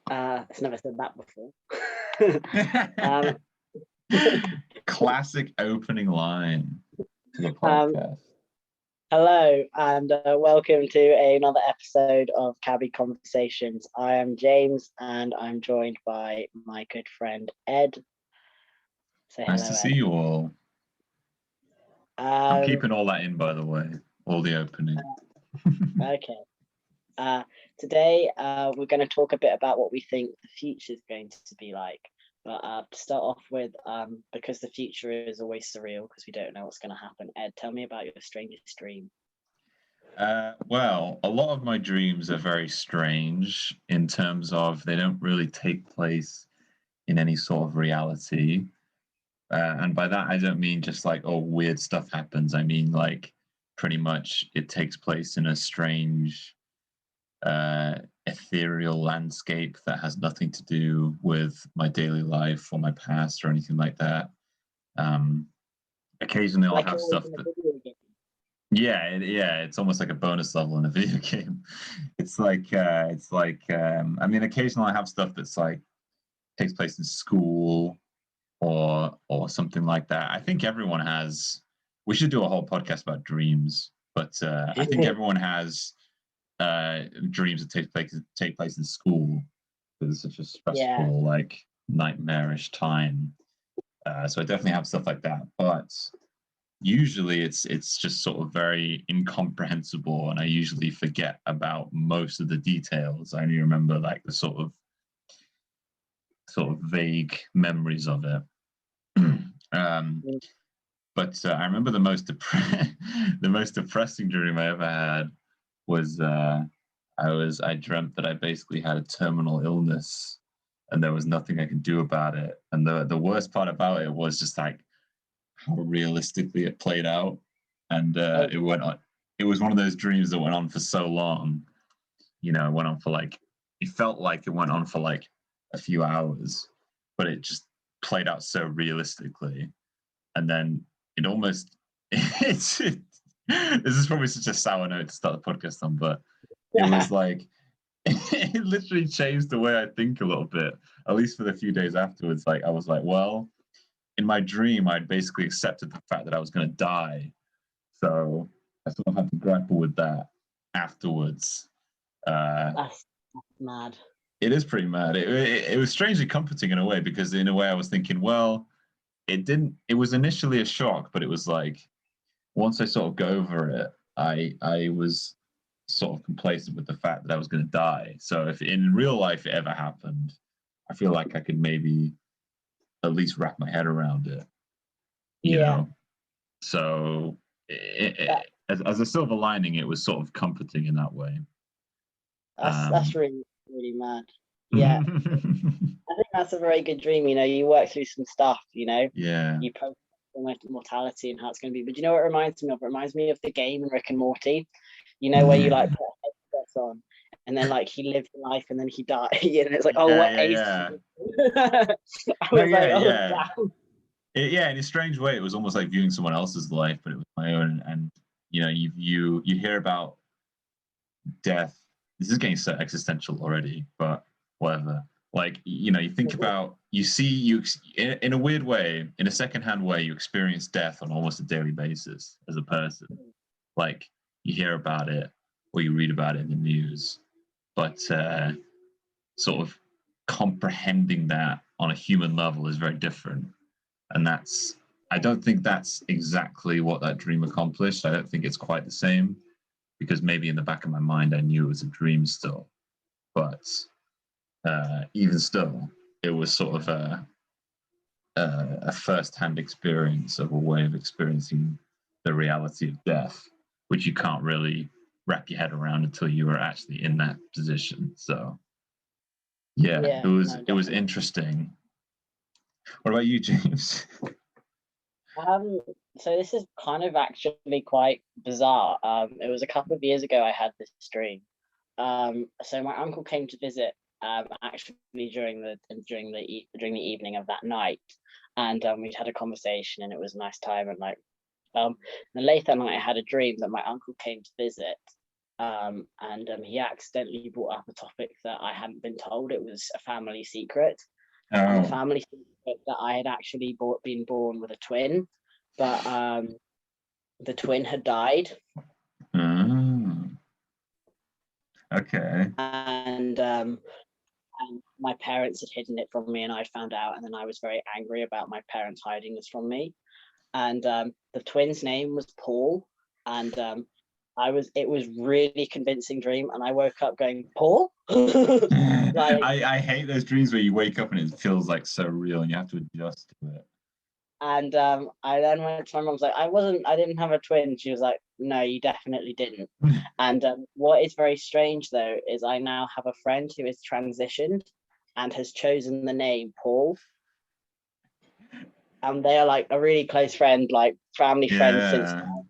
It's never said that before. um, Classic opening line to the um, podcast. Hello and welcome to another episode of Cabbie Conversations. I am James and I'm joined by my good friend Ed. Say Nice hello, to Ed. see you all. I'm keeping all that in, by the way, all the opening. Okay. Today we're going to talk a bit about what we think the future is going to be like. But to start off with, because the future is always surreal because we don't know what's going to happen. Ed, tell me about your strangest dream. Well, a lot of my dreams are very strange in terms of they don't really take place in any sort of reality. And by that, I don't mean just like, oh, weird stuff happens. I mean, like, pretty much it takes place in a strange, ethereal landscape that has nothing to do with my daily life or my past or anything like that. Occasionally, I'll have stuff that. Yeah, it's almost like a bonus level in a video game. It's like, I mean, occasionally I have stuff that's like takes place in school or something like that. I think everyone has. We should do a whole podcast about dreams, but I think everyone has dreams that take place in school because it's such a stressful, like nightmarish time. So I definitely have stuff like that, but usually it's just sort of very incomprehensible, and I usually forget about most of the details. I only remember like the sort of vague memories of it. But I remember the most the most depressing dream I ever had was I dreamt that I basically had a terminal illness and there was nothing I could do about it. And the worst part about it was just like how realistically it played out. And it went on. It was one of those dreams that went on for so long. You know, it went on for like it felt like it went on for like a few hours, but it just played out so realistically. And then it almost this is probably such a sour note to start the podcast on, but it was like it literally changed the way I think a little bit, at least for the few days afterwards. Like I was like, well, in my dream, I'd basically accepted the fact that I was going to die. So I sort of had to grapple with that afterwards. That's mad. It is pretty mad. It was strangely comforting in a way, because in a way I was thinking, well, it was initially a shock, but it was like, once I sort of go over it, I was sort of complacent with the fact that I was going to die. So if in real life it ever happened, I feel like I could maybe at least wrap my head around it. You know? So as a silver lining, it was sort of comforting in that way. That's really, really mad. Yeah. I think that's a very good dream. You know, you work through some stuff, you know, you post mortality and how it's going to be. But you know what it reminds me of? It reminds me of the game in Rick and Morty, you know, where you like put headsets on and then like he lives life and then he died. And it's like, oh, what age? Yeah. I was damn. Yeah, in a strange way, it was almost like viewing someone else's life, but it was my own. And you know, you hear about death. This is getting so existential already, but whatever. Like, you know, you think about, you in a weird way, in a secondhand way, you experience death on almost a daily basis as a person. Like, you hear about it or you read about it in the news, but sort of comprehending that on a human level is very different. And I don't think that's exactly what that dream accomplished. I don't think it's quite the same, because maybe in the back of my mind I knew it was a dream still, but even still, it was sort of a first-hand experience of a way of experiencing the reality of death, which you can't really wrap your head around until you are actually in that position. So it was interesting. What about you, James? So this is kind of actually quite bizarre. It was a couple of years ago I had this dream. So my uncle came to visit actually during the evening of that night, and we'd had a conversation and it was a nice time. And like then late that night I had a dream that my uncle came to visit, and he accidentally brought up a topic that I hadn't been told. It was a family secret, and the family secret that I had actually been born with a twin, but the twin had died. Okay. And my parents had hidden it from me, and I found out, and then I was very angry about my parents hiding this from me. And the twin's name was Paul, and it was really convincing dream, and I woke up going, Paul? Like, I hate those dreams where you wake up and it feels like so real and you have to adjust to it. And I then went to my mum's like, I didn't have a twin. She was like, no, you definitely didn't. And what is very strange though, is I now have a friend who is transitioned and has chosen the name Paul. And they are like a really close friend, like family friends since now.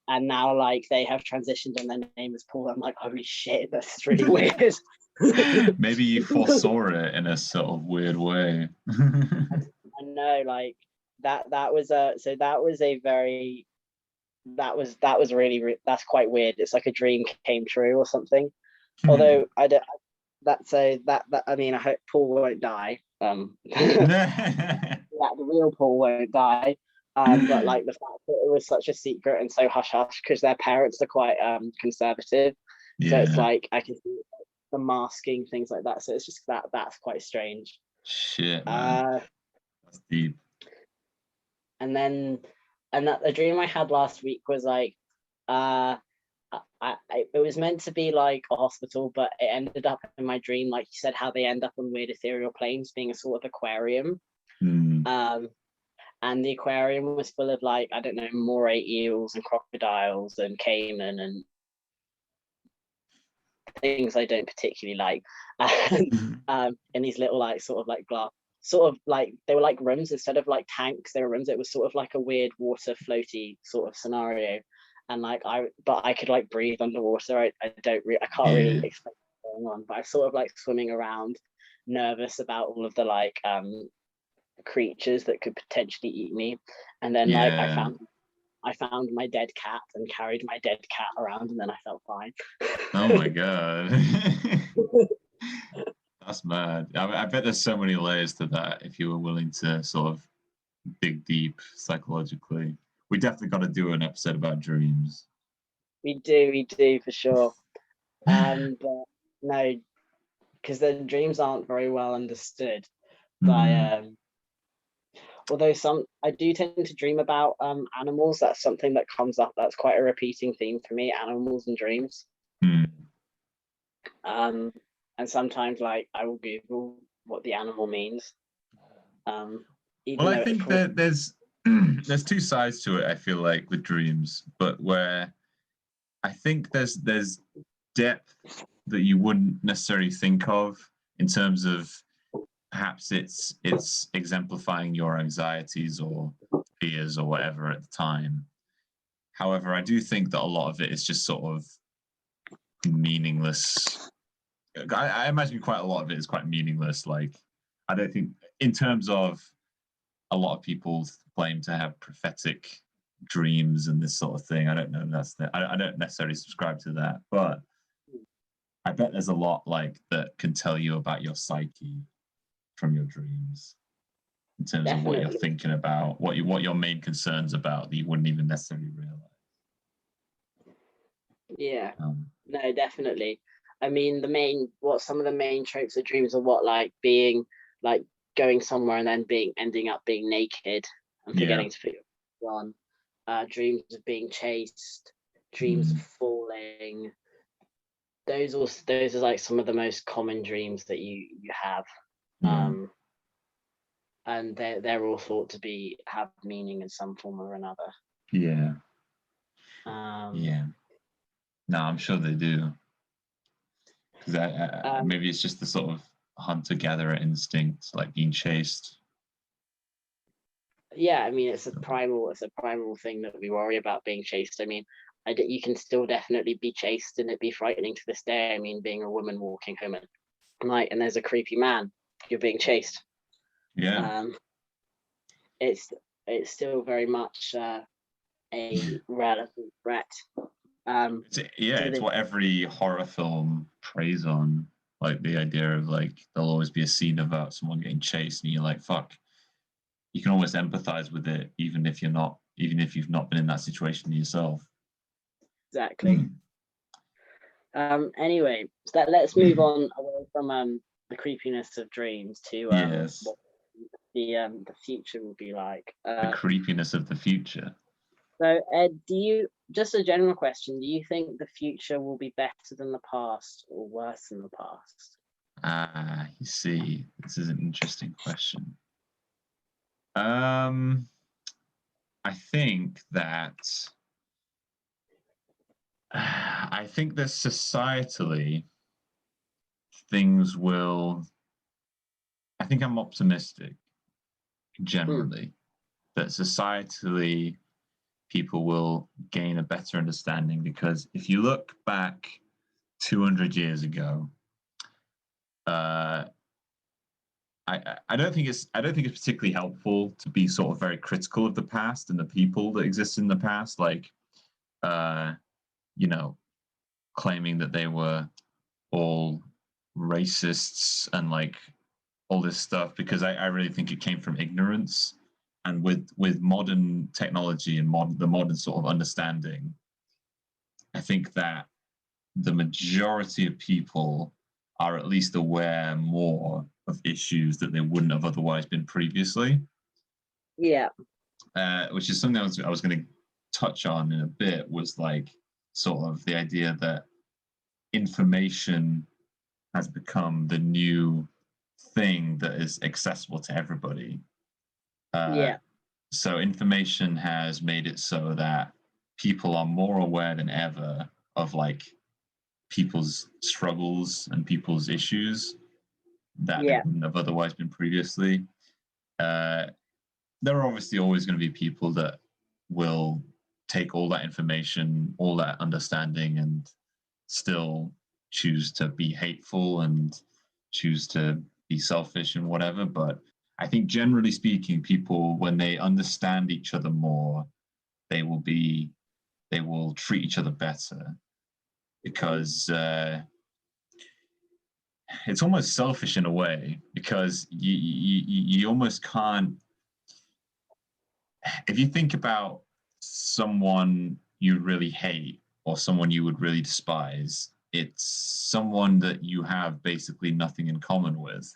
And now like they have transitioned and their name is Paul. I'm like, holy shit, that's really weird. Maybe you foresaw it in a sort of weird way. I know, like that was really that's quite weird. It's like a dream came true or something. Although I don't I mean, I hope Paul won't die. The real Paul won't die. But like the fact that it was such a secret and so hush hush because their parents are quite conservative. So it's like I can see the masking, things like that. So it's just that's quite strange. Shit, man. That's deep. And then the dream I had last week was like it was meant to be like a hospital, but it ended up in my dream, like you said, how they end up on weird ethereal planes, being a sort of aquarium. And the aquarium was full of like, I don't know, moray eels and crocodiles and caiman and things I don't particularly like. And in these little like sort of like glass, sort of like they were like rooms instead of like tanks, they were rooms. It was sort of like a weird water floaty sort of scenario. And like I could like breathe underwater. I can't really explain what's going on, but I sort of like swimming around, nervous about all of the like creatures that could potentially eat me. And then like I found my dead cat and carried my dead cat around, and then I felt fine. Oh my god. That's mad. I bet there's so many layers to that if you were willing to sort of dig deep psychologically. We definitely got to do an episode about dreams. We do for sure. But no, because the dreams aren't very well understood by although I do tend to dream about animals. That's something that comes up. That's quite a repeating theme for me, animals and dreams. And sometimes like I will Google what the animal means. Well, I think that there's two sides to it, I feel like, with dreams, but where I think there's depth that you wouldn't necessarily think of in terms of perhaps it's exemplifying your anxieties or fears or whatever at the time. However, I do think that a lot of it is just sort of meaningless. I imagine quite a lot of it is quite meaningless. Like, I don't think, in terms of a lot of people claim to have prophetic dreams and this sort of thing. I don't know. I don't necessarily subscribe to that, but I bet there's a lot like that can tell you about your psyche from your dreams in terms of what you're thinking about, what your main concerns about that you wouldn't even necessarily realize. Yeah. No, definitely. I mean, some of the main tropes of dreams are what, like being like going somewhere and then ending up being naked and forgetting to put your on. Dreams of being chased, dreams of falling. Those are like some of the most common dreams that you have. And they're all thought to have meaning in some form or another. Yeah. Yeah. No, I'm sure they do. Because maybe it's just the sort of hunter-gatherer instinct, like being chased. Yeah, I mean, it's a primal thing that we worry about, being chased. I mean, you can still definitely be chased and it be frightening to this day. I mean, being a woman walking home at night and there's a creepy man, you're being chased. Yeah. It's still very much a relevant threat. It's what every horror film preys on, like the idea of like there'll always be a scene about someone getting chased, and you're like, fuck. You can almost empathize with it, even if you've not been in that situation yourself. Exactly. Anyway, so let's move on away from the creepiness of dreams to what the future will be like. The creepiness of the future. So, Ed, just a general question, do you think the future will be better than the past or worse than the past? You see, this is an interesting question. I think that societally things will. I think I'm optimistic generally that societally people will gain a better understanding, because if you look back 200 years ago, I don't think it's particularly helpful to be sort of very critical of the past and the people that exist in the past, like claiming that they were all racists and like all this stuff, because I really think it came from ignorance. And with modern technology and the modern sort of understanding, I think that the majority of people are at least aware more of issues that they wouldn't have otherwise been previously. Yeah. Which is something I was going to touch on in a bit, was like sort of the idea that information has become the new thing that is accessible to everybody. So information has made it so that people are more aware than ever of like people's struggles and people's issues that they wouldn't have otherwise been previously. There are obviously always going to be people that will take all that information, all that understanding, and still choose to be hateful and choose to be selfish and whatever. But I think generally speaking, people, when they understand each other more, they will treat each other better, because it's almost selfish in a way, because you almost can't. If you think about someone you really hate or someone you would really despise, it's someone that you have basically nothing in common with,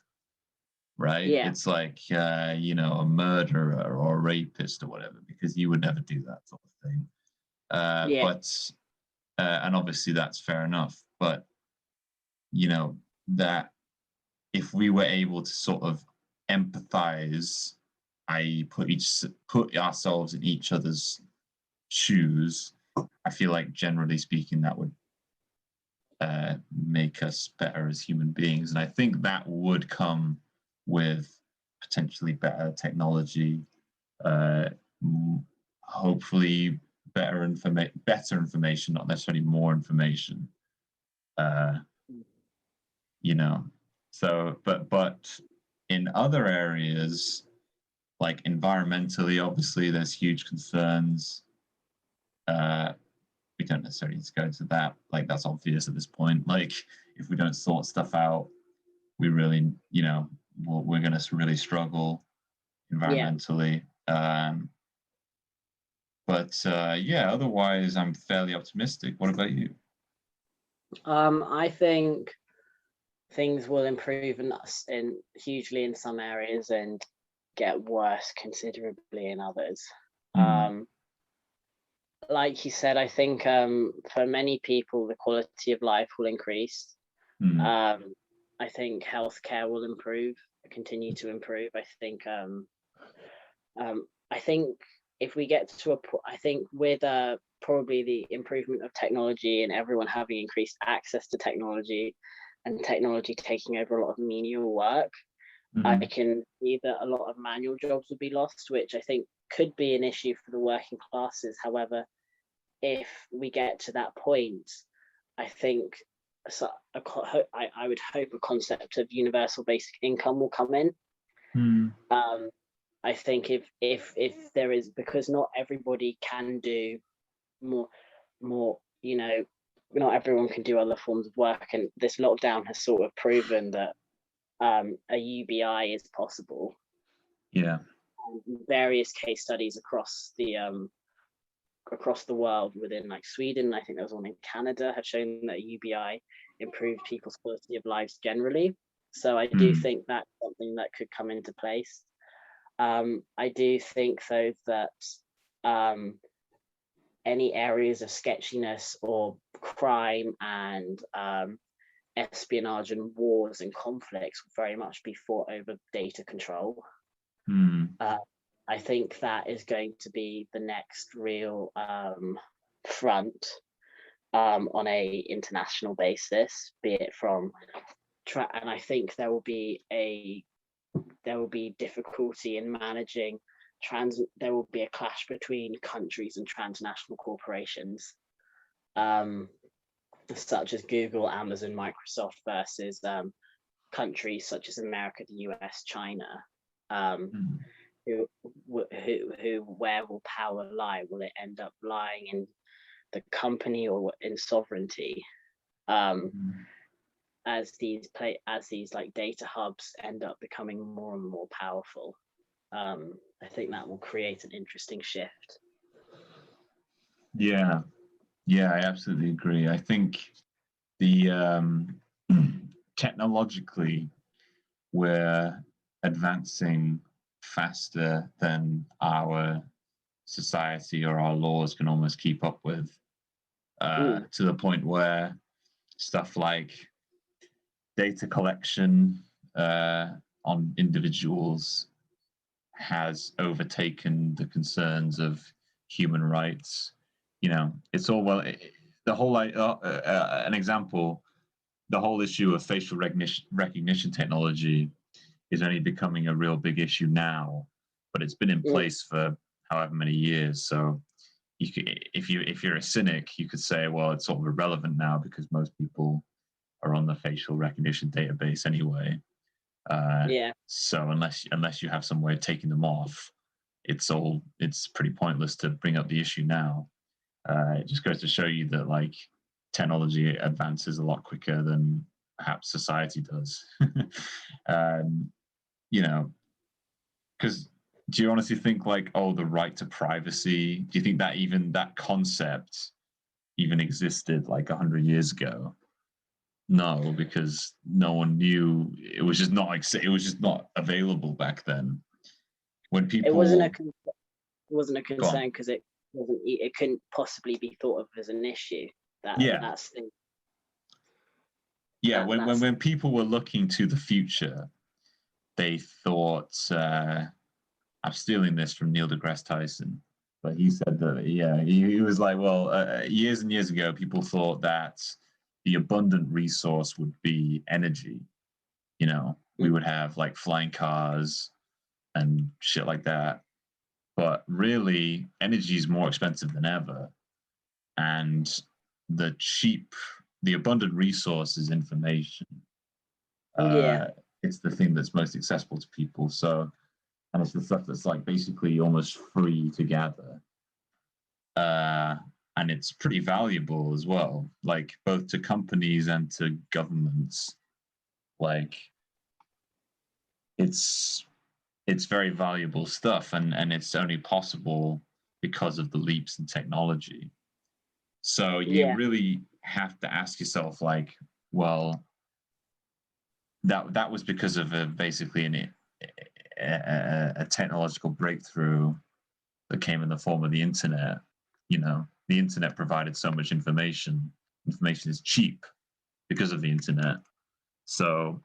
right? Yeah. It's like, a murderer or a rapist or whatever, because you would never do that sort of thing. But, and obviously that's fair enough, but, that if we were able to sort of empathize, i.e. put ourselves in each other's shoes, I feel like generally speaking that would make us better as human beings. And I think that would come with potentially better technology, hopefully better information, not necessarily more information. So, but in other areas, like environmentally, obviously there's huge concerns. We don't necessarily need to go into that. Like, that's obvious at this point. Like, if we don't sort stuff out, we really, we're going to really struggle environmentally. But otherwise, I'm fairly optimistic. What about you? I think things will improve hugely in some areas and get worse considerably in others. Like you said, I think for many people the quality of life will increase. I think healthcare will continue to improve. I think if we get to I think with probably the improvement of technology and everyone having increased access to technology and technology taking over a lot of menial work, I can see that a lot of manual jobs would be lost, which I think could be an issue for the working classes. However, if we get to that point, I think I would hope a concept of universal basic income will come in. I think if there is, because not everybody can do more you know, not everyone can do other forms of work, and this lockdown has sort of proven that a UBI is possible. Yeah. Various case studies across the world, within like Sweden, I think there was one in Canada, have shown that UBI improved people's quality of lives generally. So I do think that's something that could come into place. I do think though that any areas of sketchiness or crime and espionage and wars and conflicts will very much be fought over data control. I think that is going to be the next real front on a international basis, be it from and I think there will be difficulty in managing there will be a clash between countries and transnational corporations, such as Google, Amazon, Microsoft, versus countries such as America, the US, China. Where will power lie? Will it end up lying in the company or in sovereignty? As these like data hubs end up becoming more and more powerful, I think that will create an interesting shift. Yeah, I absolutely agree. I think the technologically, we're advancing faster than our society or our laws can almost keep up with, to the point where stuff like data collection on individuals has overtaken the concerns of human rights. It's all the whole an example, the whole issue of facial recognition technology is only becoming a real big issue now, but it's been in place for however many years. So if you're a cynic, you could say, well, it's sort of irrelevant now because most people are on the facial recognition database anyway. So unless you have some way of taking them off, it's pretty pointless to bring up the issue now. It just goes to show you that like technology advances a lot quicker than perhaps society does. Because do you honestly think like, the right to privacy? Do you think that even that concept even existed like 100 years ago? No, because no one knew. It was just not available back then. When people, it wasn't a concern because it couldn't possibly be thought of as an issue. When people were looking to the future, they thought, I'm stealing this from Neil deGrasse Tyson, but he said that, he was like, well, years and years ago, people thought that the abundant resource would be energy. We would have like flying cars and shit like that. But really, energy is more expensive than ever. And the abundant resource is information. It's the thing that's most accessible to people. So, and it's the stuff that's like basically almost free to gather. And it's pretty valuable as well, like both to companies and to governments. Like it's very valuable stuff, and it's only possible because of the leaps in technology. So you really have to ask yourself, like, well, that was because of basically a technological breakthrough that came in the form of the internet. The internet provided so much information. Information is cheap because of the internet. So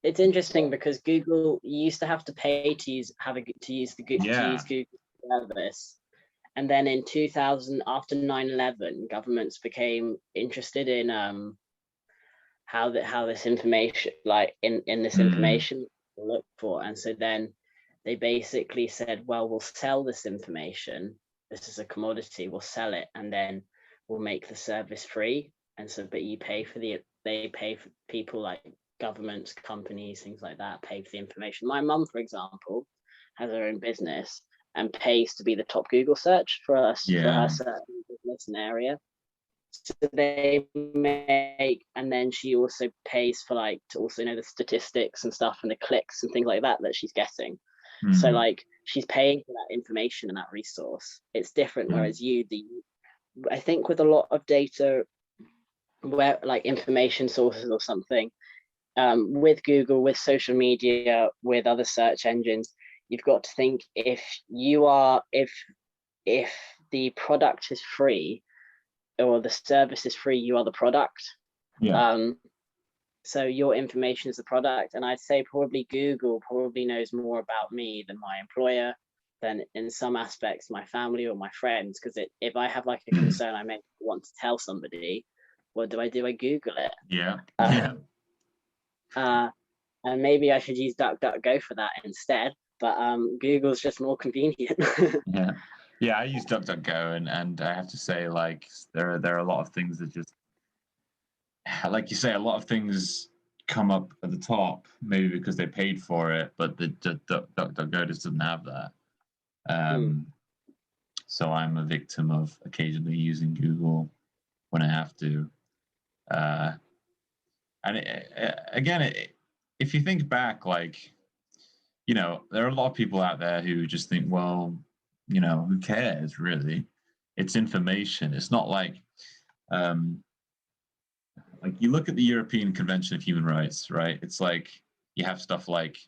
it's interesting because Google, you used to have to pay to use the Google service, and then in 2000, after 9/11, governments became interested in how this information, like in this information, look for, and so then they basically said, well, we'll sell this information. This is a commodity. We'll sell it, and then we'll make the service free. And so, but they pay for people like governments, companies, things like that, pay for the information. My mum, for example, has her own business and pays to be the top Google search for us for her certain business and area. So they make, and then she also pays for like to also know the statistics and stuff and the clicks and things like that she's getting. So like she's paying for that information and that resource. It's different. Whereas I think with a lot of data, where like information sources or something, with Google, with social media, with other search engines, you've got to think if the product is free or the service is free, you are the product. So your information is the product. And I'd say probably Google probably knows more about me than my employer, than in some aspects my family or my friends. Because if I have like a concern I may want to tell somebody, what do? I Google it. And maybe I should use DuckDuckGo for that instead. But Google's just more convenient. Yeah, I use DuckDuckGo, and I have to say, like, there are a lot of things that just, like you say, a lot of things come up at the top, maybe because they paid for it, but the DuckDuckGo just doesn't have that. So I'm a victim of occasionally using Google when I have to. And again, if you think back, like, you know, there are a lot of people out there who just think, well, you know, who cares really? It's information. It's not like you look at the European Convention of Human Rights, right? It's like you have stuff like,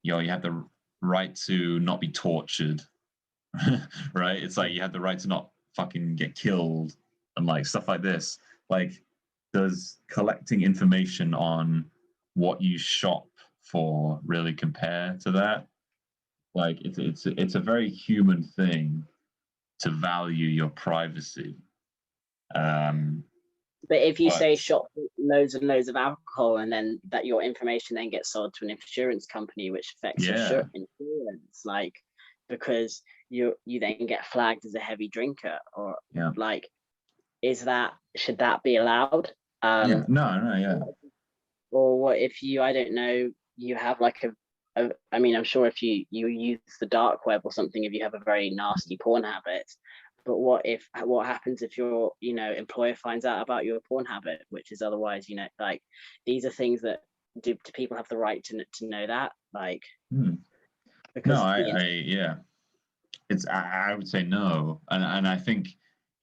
you know, you have the right to not be tortured, right? It's like you have the right to not fucking get killed and like stuff like this. Like, does collecting information on what you shop for really compare to that? Like, it's a very human thing to value your privacy. But if you say shop loads and loads of alcohol, and then that your information then gets sold to an insurance company, which affects your insurance, like, because you then get flagged as a heavy drinker, or like, should that be allowed? No. Or what if you, I don't know, you have like I mean, I'm sure if you use the dark web or something, if you have a very nasty porn habit, but what happens if your, you know, employer finds out about your porn habit, which is otherwise, you know, like, these are things that do people have the right to know that, like, because I would say no, and I think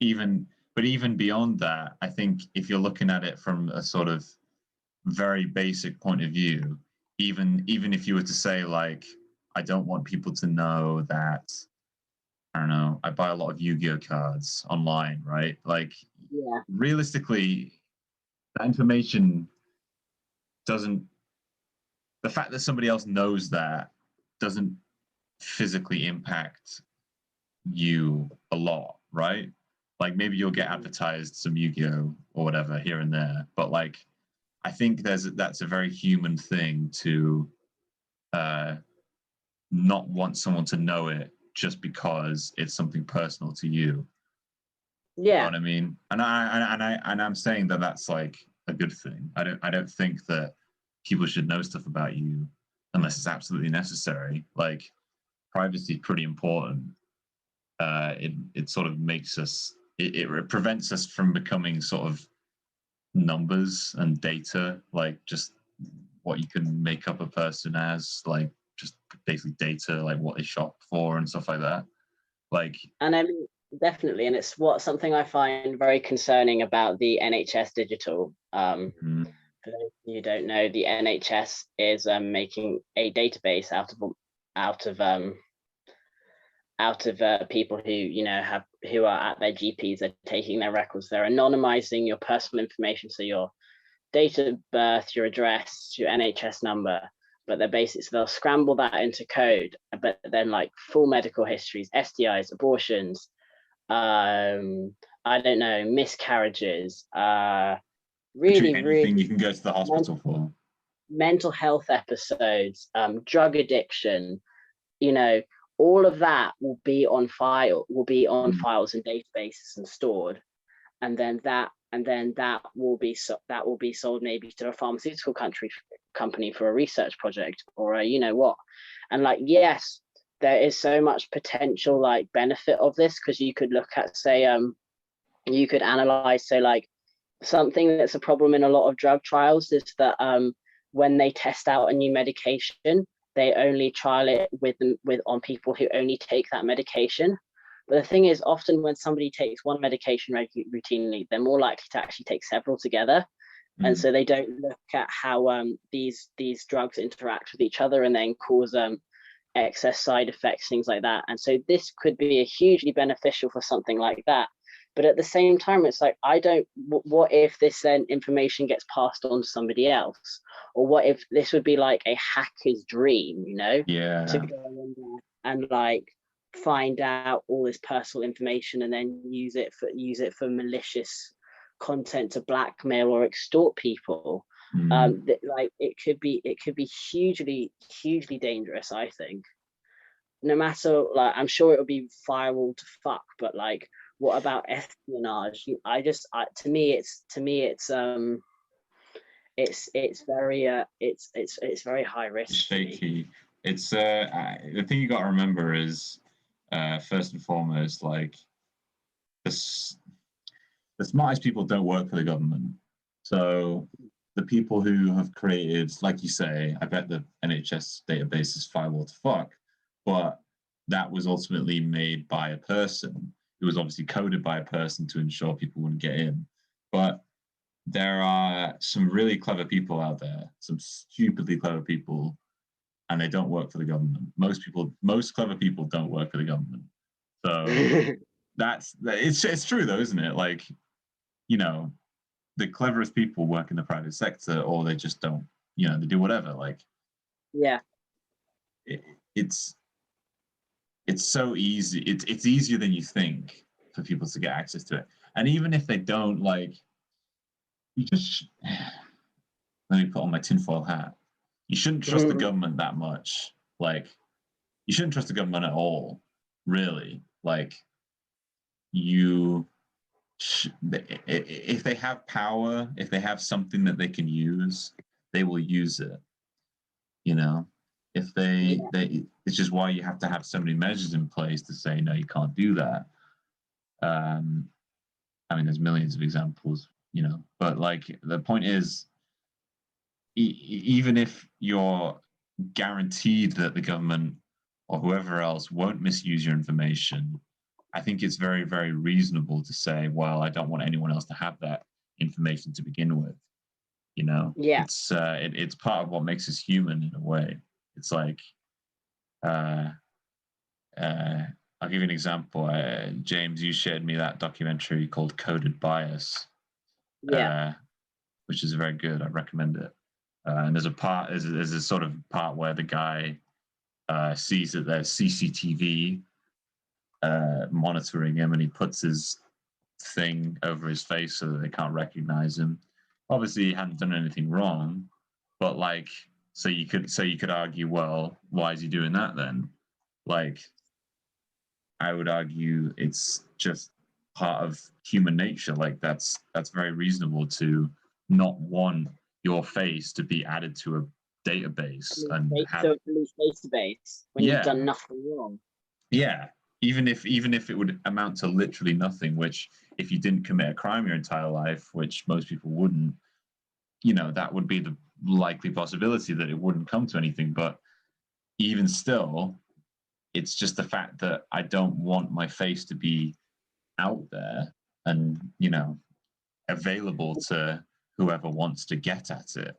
even beyond that, I think if you're looking at it from a sort of very basic point of view, even if you were to say, like, I don't want people to know that, I don't know, I buy a lot of Yu-Gi-Oh cards online, right? Like, realistically, that information doesn't, the fact that somebody else knows that doesn't physically impact you a lot, right? Like, maybe you'll get advertised some Yu-Gi-Oh or whatever here and there, but like, I think that's a very human thing to not want someone to know it just because it's something personal to you. You know what I mean? And I'm saying that that's like a good thing. I don't think that people should know stuff about you unless it's absolutely necessary. Like, privacy is pretty important. It sort of makes us, it prevents us from becoming sort of numbers and data, like just what you can make up a person as, like just basically data, like what they shop for and stuff like that. Like, and I mean, definitely, and it's something I find very concerning about the NHS Digital. For those of you who don't know, the NHS is making a database out of people who, you know, who are at their GPs. They're taking their records, they're anonymizing your personal information, so your date of birth, your address, your NHS number, but they'll scramble that into code, but then like full medical histories, STIs, abortions, I don't know, miscarriages, really anything you can go to the hospital for, mental health episodes, drug addiction, you know, all of that will be on files and databases and stored, and then that will be sold maybe to a pharmaceutical company for a research project, or a, you know what. And like, yes, there is so much potential like benefit of this, because you could look at, say, you could analyze. So like something that's a problem in a lot of drug trials is that when they test out a new medication, they only trial it on people who only take that medication. But the thing is, often when somebody takes one medication routinely, they're more likely to actually take several together. And so they don't look at how these drugs interact with each other and then cause excess side effects, things like that. And so this could be hugely beneficial for something like that. But at the same time, it's like, what if this then information gets passed on to somebody else? Or what if this would be like a hacker's dream, you know? Yeah. To go in there and like find out all this personal information and then use it for malicious content to blackmail or extort people. Like it could be hugely dangerous, I think. No matter, like, I'm sure it'll be firewall to fuck, but like, what about espionage? To me it's very high risk. Shaky. It's the thing you got to remember is first and foremost, like the smartest people don't work for the government. So the people who have created, like you say, I bet the NHS database is firewall to fuck, but that was ultimately made by a person. It was obviously coded by a person to ensure people wouldn't get in. But there are some really clever people out there, some stupidly clever people, and they don't work for the government. Most clever people don't work for the government. So it's true though, isn't it? Like, you know, the cleverest people work in the private sector, or they just don't, you know, they do whatever. Like, yeah, it's so easy. It's easier than you think for people to get access to it. And even if they don't, like, you just let me put on my tinfoil hat. You shouldn't trust the government that much. Like, you shouldn't trust the government at all, really. Like, if they have power, if they have something that they can use, they will use it. You know, if they it's just why you have to have so many measures in place to say no, you can't do that. I mean, there's millions of examples, you know, but like the point is, even if you're guaranteed that the government or whoever else won't misuse your information, I think it's very, very reasonable to say, well, I don't want anyone else to have that information to begin with. You know, it's part of what makes us human in a way. It's like, I'll give you an example. James, you shared me that documentary called Coded Bias, which is very good. I recommend it. And there's a sort of part where the guy sees that there's CCTV monitoring him, and he puts his thing over his face so that they can't recognize him. Obviously, he hadn't done anything wrong, but like, so you could argue, well, why is he doing that then? Like, I would argue it's just part of human nature. Like, that's very reasonable to not want your face to be added to a database and have a police database when you've done nothing wrong. Yeah, even if it would amount to literally nothing, which if you didn't commit a crime your entire life, which most people wouldn't, you know, that would be the likely possibility that it wouldn't come to anything. But even still, it's just the fact that I don't want my face to be out there and, you know, available to whoever wants to get at it.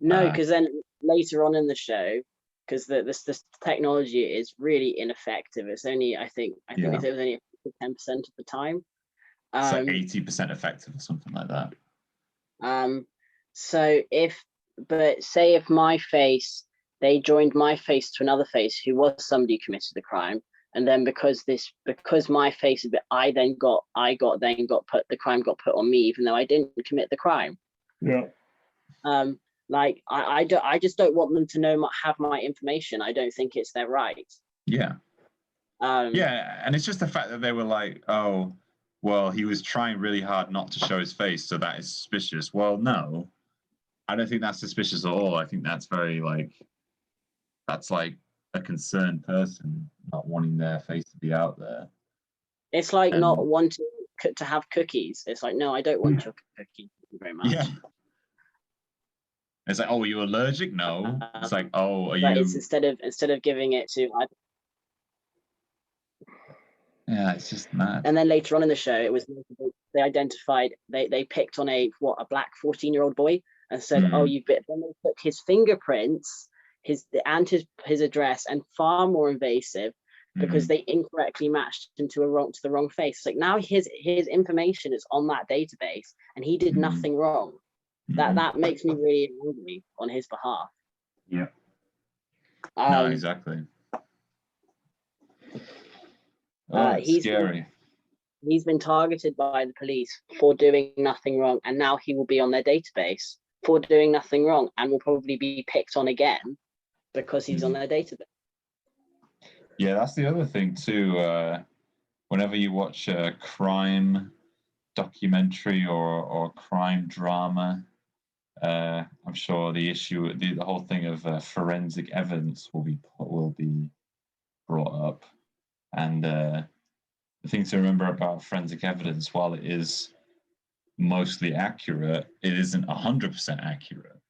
No, because then later on in the show, because this technology is really ineffective. It's only, I think it was only 10% of the time. It's like 80% effective or something like that. So say if my face, they joined my face to another face who was somebody who committed the crime, and then because my face, the crime got put on me, even though I didn't commit the crime. Yeah. Like I just don't want them to have my information. I don't think it's their right. Yeah. And it's just the fact that they were like, oh, well, he was trying really hard not to show his face, so that is suspicious. Well, no, I don't think that's suspicious at all. I think that's that's like a concerned person not wanting their face to be out there. It's like not wanting to have cookies. It's like, no, I don't want your cookie. Thank you very much. Yeah. It's like, oh, are you allergic? No. It's like, oh, are you? It's instead of giving it to. Yeah, it's just mad. And then later on in the show, it was they identified they picked on a black 14-year-old boy and said, oh, you've been. Then they took his fingerprints, his address, and far more invasive, because they incorrectly matched him to the wrong face. It's like, now his information is on that database, and he did nothing wrong. That makes me really angry on his behalf. Yeah. No, exactly. It's scary. He's been targeted by the police for doing nothing wrong, and now he will be on their database for doing nothing wrong, and will probably be picked on again because he's on their database. Yeah, that's the other thing too. Whenever you watch a crime documentary or crime drama, I'm sure the whole thing of forensic evidence will be brought up. And the thing to remember about forensic evidence, while it is mostly accurate, it isn't 100% accurate.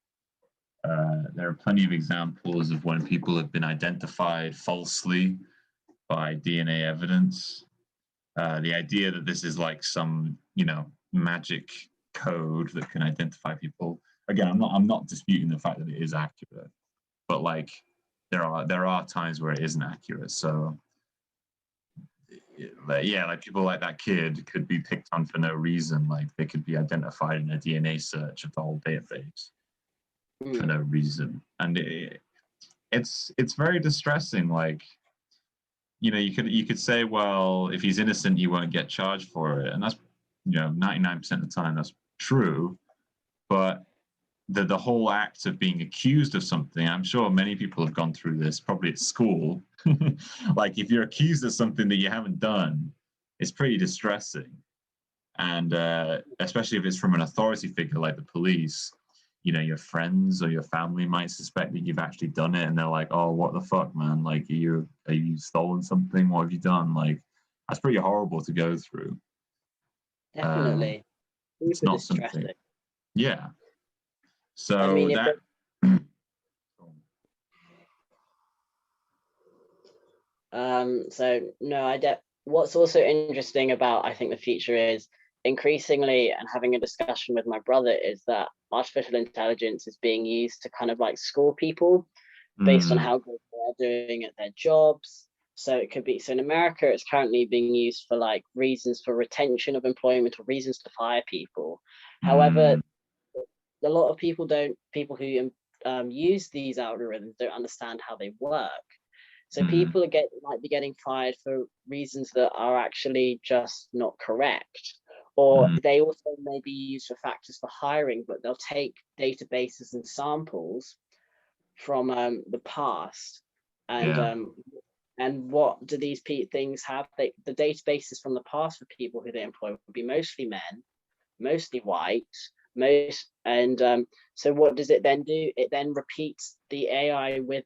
There are plenty of examples of when people have been identified falsely by DNA evidence. The idea that this is like some, magic code that can identify people. Again, I'm not disputing the fact that it is accurate, but like there are times where it isn't accurate. So like people like that kid could be picked on for no reason. Like they could be identified in a DNA search of the whole database for no reason, and it's very distressing. Like, you could say, well, if he's innocent, he won't get charged for it, and that's 99% of the time that's true. But the whole act of being accused of something, I'm sure many people have gone through this, probably at school. Like if you're accused of something that you haven't done, it's pretty distressing. And especially if it's from an authority figure like the police, your friends or your family might suspect that you've actually done it, and they're like, oh, what the fuck, man? Like, are you stolen something? What have you done? Like, that's pretty horrible to go through. Definitely. It's not something. Yeah. So I mean, what's also interesting about, I think, the future is increasingly, and having a discussion with my brother, is that artificial intelligence is being used to kind of like score people based on how good they are doing at their jobs. So it could be, so in America, it's currently being used for like reasons for retention of employment or reasons to fire people. However, a lot of people who use these algorithms don't understand how they work. So people might be getting fired for reasons that are actually just not correct. Or they also may be used for factors for hiring, but they'll take databases and samples from the past. And what do these things have? The databases from the past for people who they employ would be mostly men, mostly white, so what does it then do? It then repeats the AI with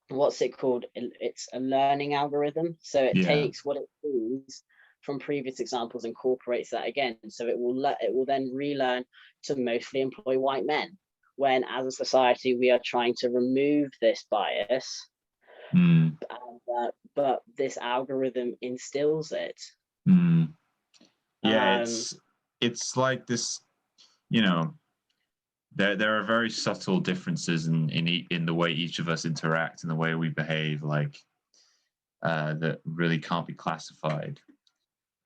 what's it called? It's a learning algorithm. So it takes what it sees from previous examples, incorporates that again. So it will then relearn to mostly employ white men, when as a society we are trying to remove this bias. But this algorithm instills it. Yeah, it's like this. There are very subtle differences in the way each of us interact and the way we behave, like that really can't be classified.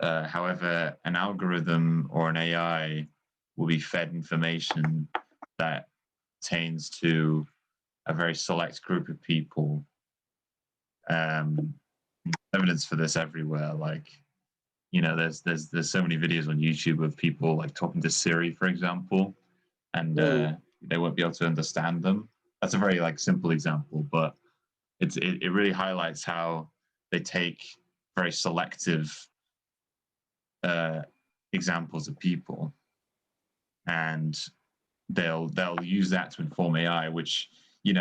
However, an algorithm or an AI will be fed information that pertains to a very select group of people. Evidence for this everywhere. Like, there's so many videos on YouTube of people like talking to Siri, for example, and they won't be able to understand them. That's a very like simple example, but it really highlights how they take very selective examples of people, and they'll use that to inform AI, which you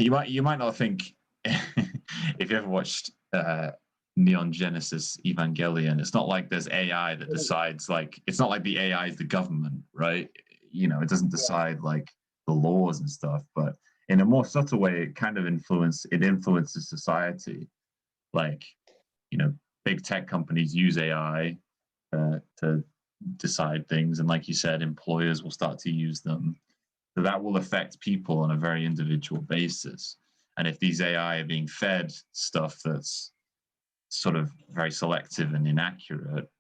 might not think if you ever watched Neon Genesis Evangelion. It's not like there's AI that decides, like, it's not like the AI is the government, right? You know, it doesn't decide like the laws and stuff, but in a more subtle way, it kind of influences society. Like, you know, big tech companies use AI to decide things, and like you said, employers will start to use them. So that will affect people on a very individual basis. And if these AI are being fed stuff that's sort of very selective and inaccurate,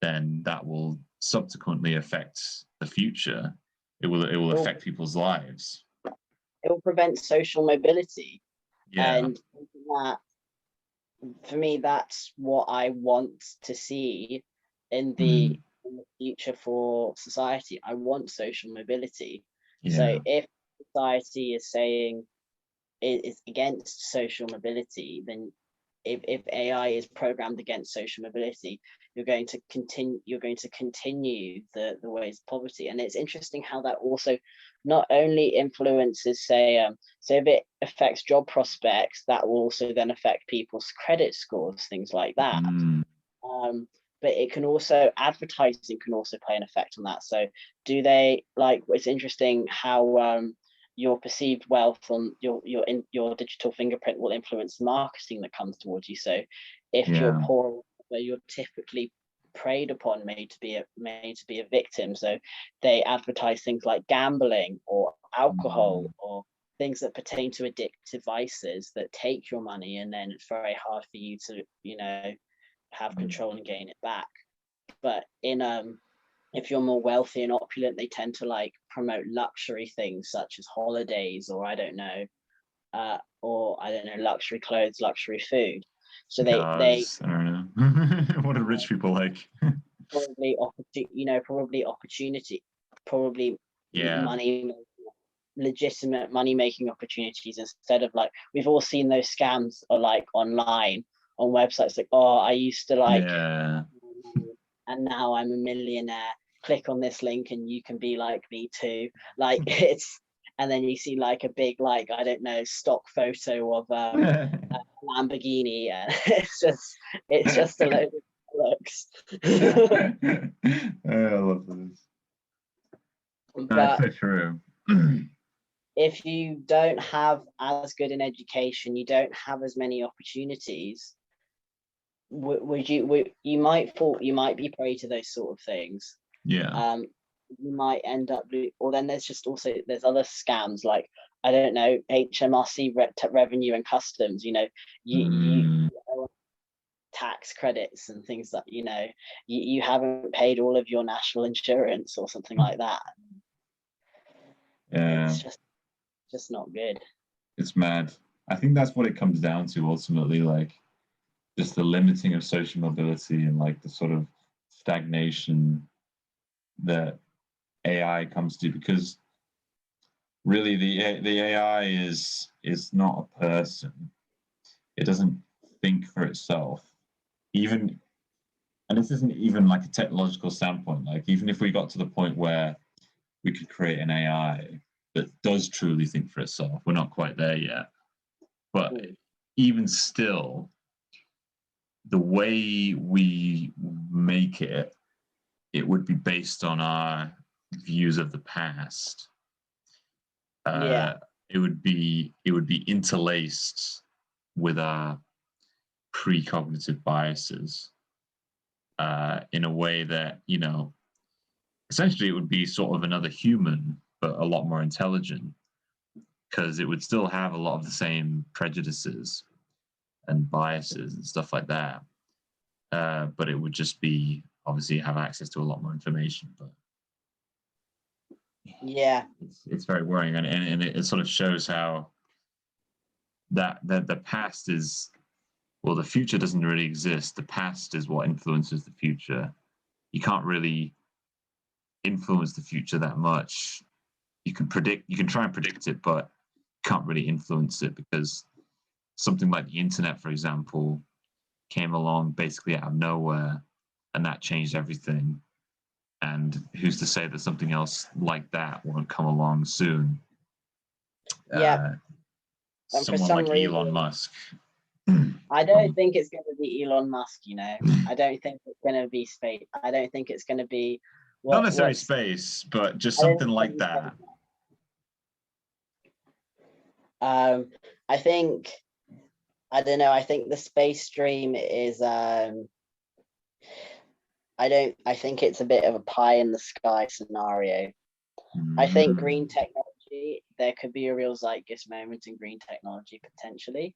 then that will subsequently affect the future. It will affect people's lives. It will prevent social mobility. Yeah. And that, for me, that's what I want to see in the future for society. I want social mobility. Yeah. So if society is saying it is against social mobility, then if AI is programmed against social mobility, you're going to continue the ways of poverty. And it's interesting how that also not only influences, say, so if it affects job prospects, that will also then affect people's credit scores, things like that. But it can also, advertising can also play an effect on that. So do they, like, it's interesting how your perceived wealth on your digital fingerprint will influence the marketing that comes towards you. So if you're poor, you're typically preyed upon, made to be a victim. So they advertise things like gambling or alcohol or things that pertain to addictive vices that take your money, and then it's very hard for you to, you know, have control and gain it back. But in if you're more wealthy and opulent, they tend to like promote luxury things such as holidays, or I don't know, luxury clothes, luxury food. So they I don't know. What do rich people like? probably opportunity, money, legitimate money making opportunities, instead of, like, we've all seen those scams, or like online on websites like, oh, I used to like, and now I'm a millionaire, click on this link and you can be like me too. Like, it's, and then you see like a big, like, I don't know, stock photo of a Lamborghini, and it's just a load of looks. I love this. That's so true. If you don't have as good an education, you don't have as many opportunities, you might be prey to those sort of things. You might end up, or then there's other scams, like, I don't know, HMRC revenue and customs, you know, you tax credits and things that, you know, you haven't paid all of your national insurance or something like that. It's just not good. It's mad. I think that's what it comes down to ultimately, like, just the limiting of social mobility and like the sort of stagnation that AI comes to, because really the AI is not a person. It doesn't think for itself. Even, and this isn't even like a technological standpoint, like even if we got to the point where we could create an AI that does truly think for itself, we're not quite there yet. But even still, the way we make it, it would be based on our views of the past. It would be interlaced with our precognitive biases in a way that, you know, essentially it would be sort of another human, but a lot more intelligent, because it would still have a lot of the same prejudices and biases and stuff like that. But it would just be, obviously, have access to a lot more information. But it's very worrying, and it sort of shows how that the past is, well, the future doesn't really exist. The past is what influences the future. You can't really influence the future that much. You can try and predict it, but you can't really influence it, because something like the internet, for example, came along basically out of nowhere, and that changed everything. And who's to say that something else like that won't come along soon? And someone like Elon Musk. I don't think it's going to be Elon Musk, you know. I don't think it's going to be space. I don't think it's going to be not necessarily space, but just something like that. I think, I don't know. I think the space stream is. I think it's a bit of a pie in the sky scenario. I think green technology, there could be a real zeitgeist moment in green technology potentially.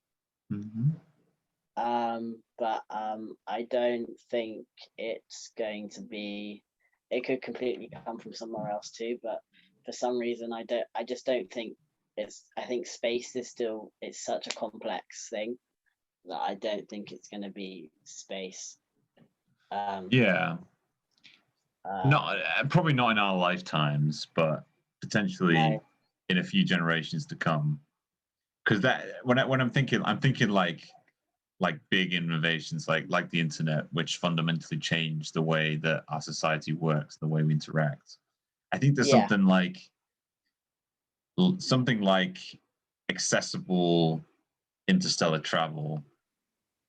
But I don't think it's going to be, it could completely come from somewhere else too, but for some reason I just don't think I think space is still, it's such a complex thing that I don't think it's going to be space. Probably not in our lifetimes, but potentially in a few generations to come. Because that when I'm thinking like big innovations like the internet, which fundamentally changed the way that our society works, the way we interact. I think there's something like accessible interstellar travel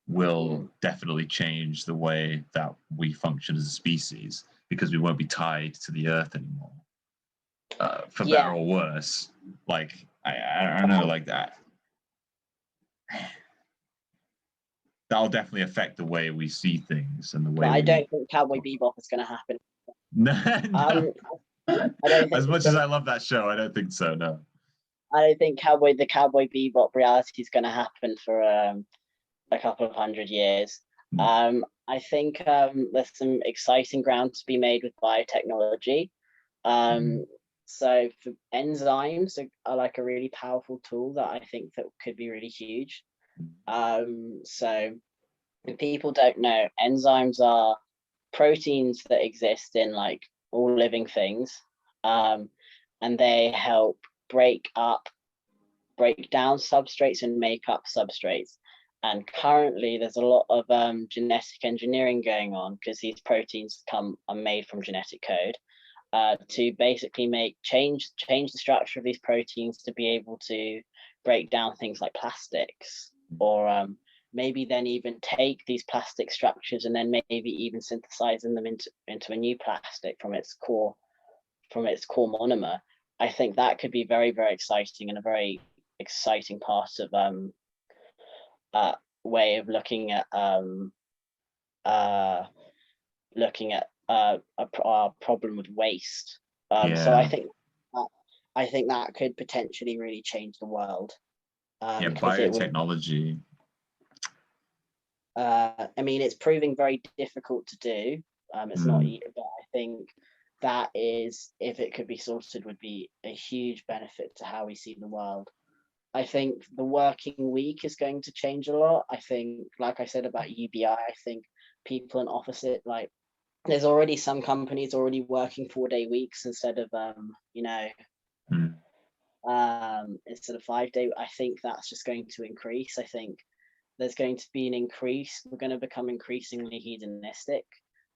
will definitely change the way that we function as a species, because we won't be tied to the Earth anymore, for better or worse. Like I don't know, like that. That'll definitely affect the way we see things and the way. But I don't think Cowboy Bebop is going to happen. No. I don't think as much as I love that show, I don't think so. No. I don't think the Cowboy Bebop reality is going to happen for a couple of 100 years. I think there's some exciting ground to be made with biotechnology. So for enzymes are like a really powerful tool that I think that could be really huge. So if people don't know, enzymes are proteins that exist in like all living things, and they help break down substrates and make up substrates. And currently there's a lot of genetic engineering going on, because these proteins are made from genetic code, to basically change the structure of these proteins to be able to break down things like plastics, or maybe then even take these plastic structures and then maybe even synthesizing them into a new plastic from its core monomer. I think that could be very, very exciting, and a very exciting part of way of looking at a problem with waste. So I think that could potentially really change the world. Biotechnology. I mean, it's proving very difficult to do. It's not, but I think that is, if it could be sorted, would be a huge benefit to how we see the world. I think the working week is going to change a lot. I think, like I said about UBI, I think people in opposite, like there's already some companies already working 4-day weeks instead of instead of 5-day. I think that's just going to increase. I think there's going to be an increase. We're going to become increasingly hedonistic,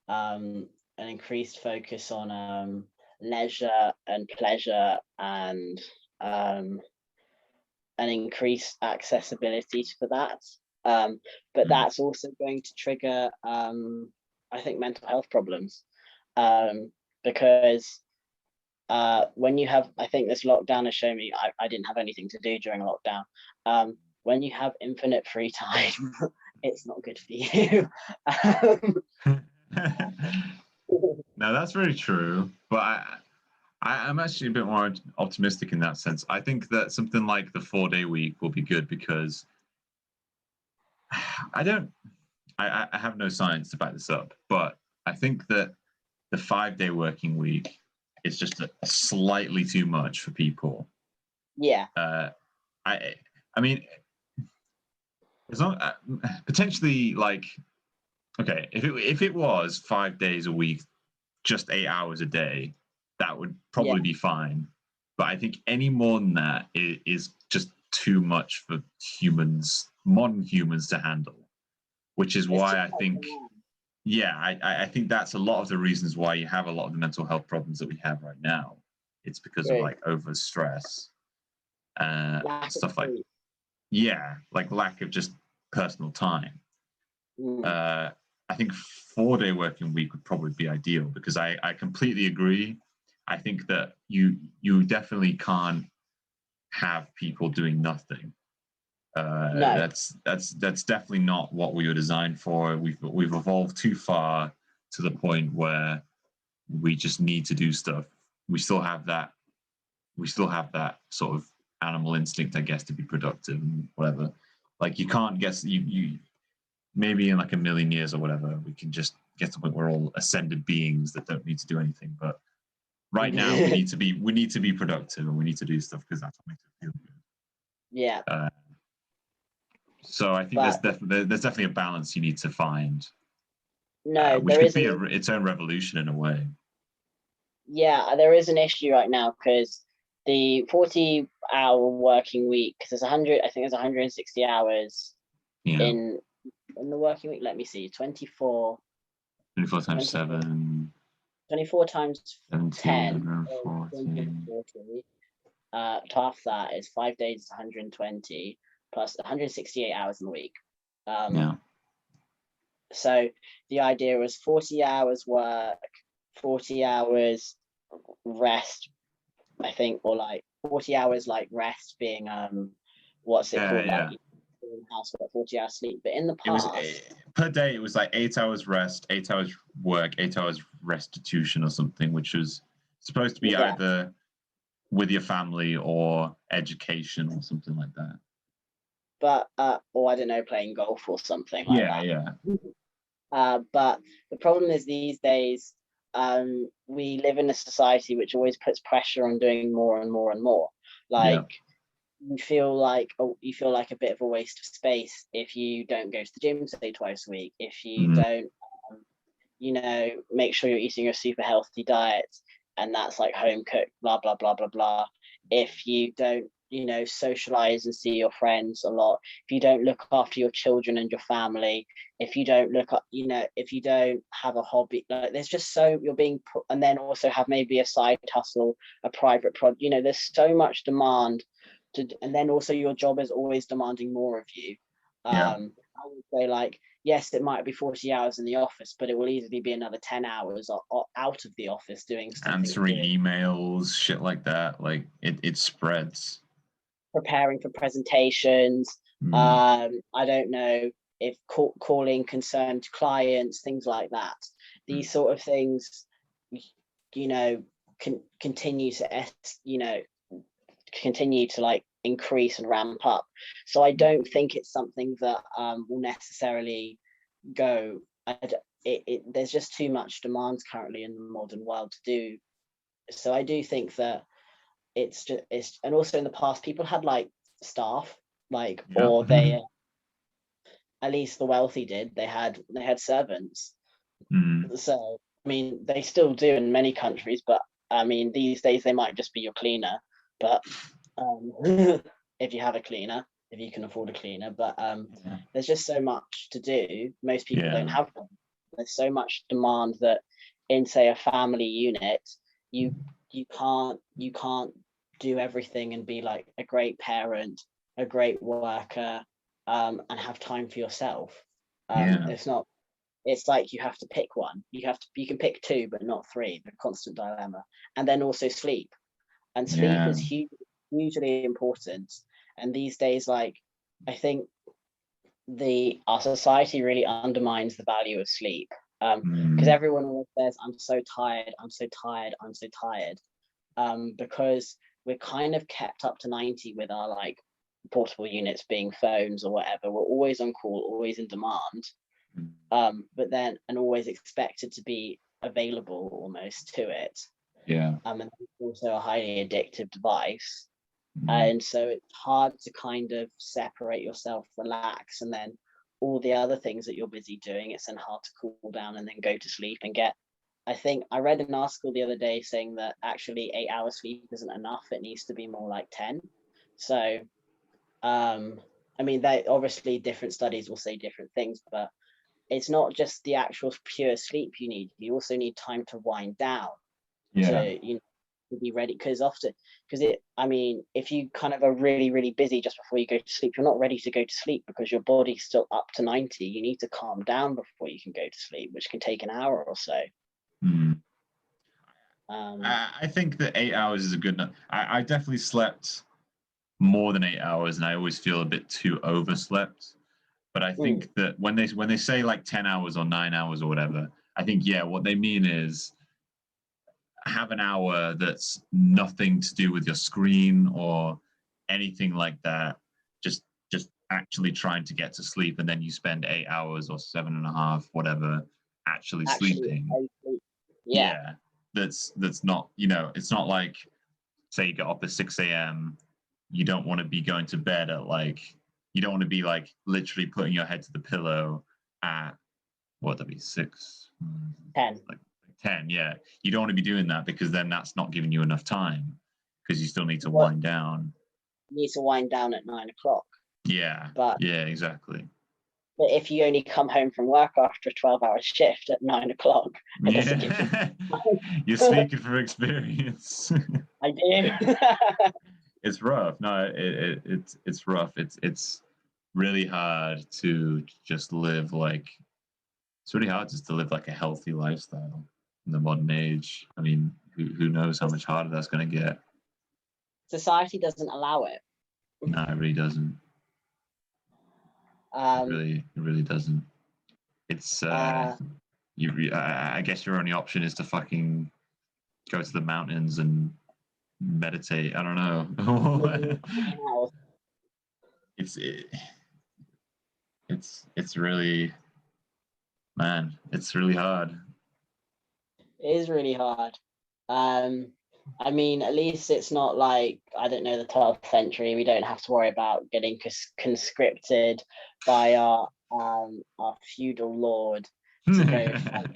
an increased focus on leisure and pleasure, and an increased accessibility for that. But that's also going to trigger, I think, mental health problems, because when you have, I think this lockdown has shown me, I didn't have anything to do during lockdown. When you have infinite free time, it's not good for you. No, that's very true. But I'm actually a bit more optimistic in that sense. I think that something like the 4-day week will be good, because I have no science to back this up, but I think that the 5-day working week is just a slightly too much for people. Yeah. I mean, as long potentially, like, okay, if it was 5 days a week, just 8 hours a day, that would probably be fine. But I think any more than that is just too much for modern humans to handle, which is why I think, I think that's a lot of the reasons why you have a lot of the mental health problems that we have right now. It's because of like over stress, stuff like, like lack of just personal time. I think 4-day working week would probably be ideal, because I completely agree. I think that you definitely can't have people doing nothing. No. That's definitely not what we were designed for. We've evolved too far to the point where we just need to do stuff. We still have that sort of animal instinct, I guess, to be productive and whatever. Like, you can't guess, you maybe in like a million years or whatever, we can just get to the point where we're all ascended beings that don't need to do anything. But right now we need to be productive, and we need to do stuff because that's what makes it feel good. Yeah. So I think there's definitely a balance you need to find. No, which could be its own revolution in a way. Yeah, there is an issue right now, because the 40-hour working week, because there's 160 hours in the working week. Let me see, 24 times 7. 24 times 10. 40. Half that is 5 days, 120, plus 168 hours in the week. So the idea was 40 hours work, 40 hours rest, I think, or like 40 hours like rest being what's it called, like housework, 40 hours sleep. But in the past, per day it was like 8 hours rest, 8 hours work, 8 hours restitution or something, which was supposed to be either with your family or education or something like that. But or I don't know, playing golf or something like that. But the problem is, these days we live in a society which always puts pressure on doing more and more and more. Like, you feel like a bit of a waste of space if you don't go to the gym, say, twice a week, if you don't make sure you're eating a super healthy diet, and that's like home cooked, blah blah blah blah blah. If you don't socialize and see your friends a lot, if you don't look after your children and your family, if you don't if you don't have a hobby, like, there's just you're being put, and then also have maybe a side hustle, a private there's so much demand and then also your job is always demanding more of you. I would say, like, yes, it might be 40 hours in the office, but it will easily be another 10 hours out of the office doing something, answering emails, shit like that. Like, it spreads. Preparing for presentations. I don't know, if calling concerned clients, things like that. These sort of things, continue to like increase and ramp up. So I don't think it's something that will necessarily go. There's just too much demands currently in the modern world to do. So I do think that it's and also in the past people had like staff, like, or they at least the wealthy did, they had servants. So I mean, they still do in many countries, but I mean, these days they might just be your cleaner, but if you have a cleaner, if you can afford a cleaner. But there's just so much to do. Most people don't have one. There's so much demand that in, say, a family unit, you can't do everything and be like a great parent, a great worker, and have time for yourself. It's like you have to pick one. You can pick two, but not three. The constant dilemma. And then also sleep. And sleep is hugely important. And these days, like, I think our society really undermines the value of sleep. Because everyone always says, I'm so tired, I'm so tired, I'm so tired. Because we're kind of kept up to 90 with our like portable units being phones or whatever. We're always on call, always in demand, but then and always expected to be available almost to it. And it's also a highly addictive device. And so it's hard to kind of separate yourself, relax, and then all the other things that you're busy doing, it's then hard to cool down and then go to sleep and get. I think I read an article the other day saying that actually 8 hours sleep isn't enough. It needs to be more like 10. So, I mean, they obviously different studies will say different things, but it's not just the actual pure sleep you need. You also need time to wind down, to to be ready, because if you kind of are really, really busy just before you go to sleep, you're not ready to go to sleep because your body's still up to 90. You need to calm down before you can go to sleep, which can take an hour or so. I think that 8 hours is a good enough. I definitely slept more than 8 hours, and I always feel a bit too overslept. But I think that when they say like 10 hours or 9 hours or whatever, I think what they mean is have an hour that's nothing to do with your screen or anything like that. Just actually trying to get to sleep, and then you spend 8 hours or 7.5, whatever, actually sleeping. Yeah. That's not, it's not like, say you get up at 6 a.m. You don't want to be going to bed at you don't want to be like literally putting your head to the pillow at what would that be, 6? 10. Like 10, yeah. You don't want to be doing that, because then that's not giving you enough time, because you still need to wind down. You need to wind down at 9 o'clock. Yeah. Exactly. But if you only come home from work after a 12-hour shift at 9 o'clock, it doesn't give you You're speaking from experience. I do. It's rough. No, it's rough. It's really hard to just live it's really hard just to live like a healthy lifestyle in the modern age. I mean, who knows how much harder that's going to get. Society doesn't allow it. No, it really doesn't. It really doesn't. It's I guess your only option is to fucking go to the mountains and meditate. I don't know. It's really, man, it's really hard. It is really hard. I mean, at least it's not like, I don't know, the 12th century. We don't have to worry about getting conscripted by our feudal lord to go fight.